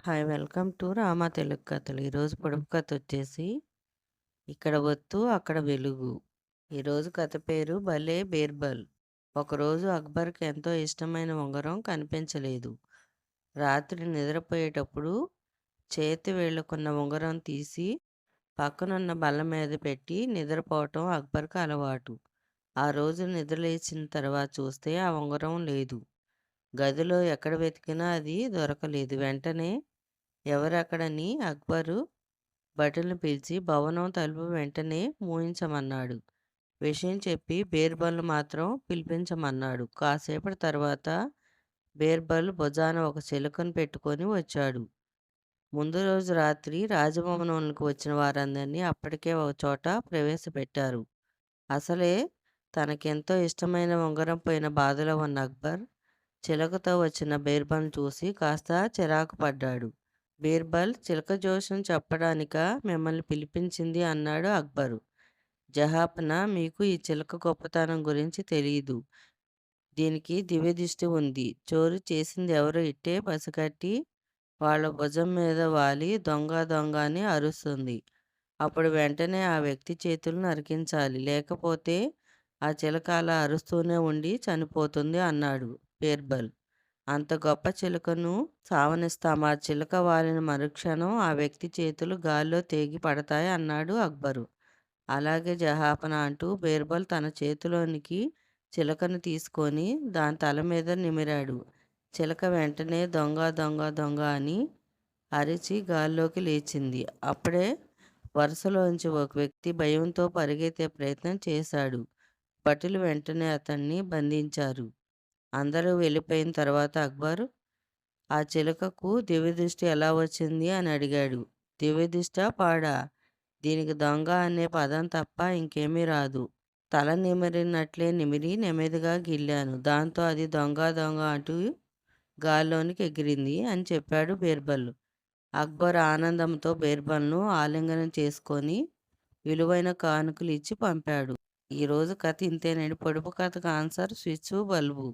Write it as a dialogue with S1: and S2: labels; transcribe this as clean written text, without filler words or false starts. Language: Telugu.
S1: Hi! Welcome to Rama Telugu కథలు. ఈరోజు పొడుపు కథ వచ్చేసి 'ఇక్కడ ఒత్తు అక్కడ వెలుగు'. ఈరోజు కథ పేరు 'భలే బీర్బల్'. ఒకరోజు అక్బర్‌కి ఎంతో ఇష్టమైన ఉంగరం కనిపించలేదు. రాత్రి నిద్రపోయేటప్పుడు చేతి వేళ్ళకున్న ఉంగరం తీసి పక్కనున్న బల్ల మీద పెట్టి నిద్రపోవటం అక్బర్‌కి అలవాటు. ఆ రోజు నిద్రలేచిన తర్వాత చూస్తే ఆ ఉంగరం లేదు. గదిలో ఎక్కడ వెతికినా అది దొరకలేదు. వెంటనే ఎవరక్కడని అక్బరు భటుల్ని పిలిచి భవనం తలుపు వెంటనే మూయించమన్నాడు. విషయం చెప్పి బీర్బల్‌ను మాత్రం పిలిపించమన్నాడు. కాసేపటి తర్వాత బీర్బల్ భుజాన ఒక చిలుకను పెట్టుకొని వచ్చాడు. ముందు రోజు రాత్రి రాజభవనంలోకి వచ్చిన వారందరినీ అప్పటికే ఒక చోట ప్రవేశపెట్టారు. అసలే తనకెంతో ఇష్టమైన ఉంగరం పోయిన బాధలో ఉన్న అక్బర్ చిలకతో వచ్చిన బీర్బల్‌ను చూసి కాస్త చిరాకు పడ్డాడు. బీర్బల్, చిలక జోస్యం చెప్పడానికా మిమ్మల్ని పిలిపించింది అన్నాడు అక్బరు. జహాపనా, మీకు ఈ చిలక గొప్పతనం గురించి తెలీదు. దీనికి దివ్యదృష్టి ఉంది. చోరీ చేసింది ఎవరో ఇట్టే పసిగట్టి వాళ్ళ భుజం మీద వాలి దొంగ దొంగ అని అరుస్తుంది. అప్పుడు వెంటనే ఆ వ్యక్తి చేతులు నరికించాలి. లేకపోతే ఆ చిలక అలా అరుస్తూనే ఉండి చనిపోతుంది అన్నాడు బీర్బల్. అంత గొప్ప చిలుకను సావనిస్తామా? చిలుక వాలిన మరుక్షణం ఆ వ్యక్తి చేతులు గాల్లో తెగి పడతాయి అన్నాడు అక్బరు. అలాగే జహాపన అంటూ బీర్బల్ తన చేతిలోనికి చిలకను తీసుకొని దాని తల మీద నిమిరాడు. చిలక వెంటనే దొంగ దొంగ దొంగ అని అరిచి గాల్లోకి లేచింది. అప్పుడే వరుసలోంచి ఒక వ్యక్తి భయంతో పరిగెత్తే ప్రయత్నం చేశాడు. భటులు వెంటనే అతన్ని బంధించారు. అందరూ వెళ్ళిపోయిన తర్వాత అక్బర్ ఆ చిలుకకు దివ్యదృష్టి ఎలా వచ్చింది అని అడిగాడు. దివ్యదృష్టా పాడా? దీనికి దొంగ అనే పదం తప్ప ఇంకేమీ రాదు. తల నిమిరినట్లే నిమిరి నెమ్మదిగా గిల్లాను. దాంతో అది దొంగ దొంగ అంటూ గాల్లోనికి ఎగిరింది అని చెప్పాడు బీర్బల్. అక్బర్ ఆనందంతో బీర్బల్ను ఆలింగనం చేసుకొని విలువైన కానుకలు ఇచ్చి పంపాడు. ఈరోజు కథ ఇంతేనండి. పొడుపు కథకు ఆన్సర్ స్విచ్ బల్బు.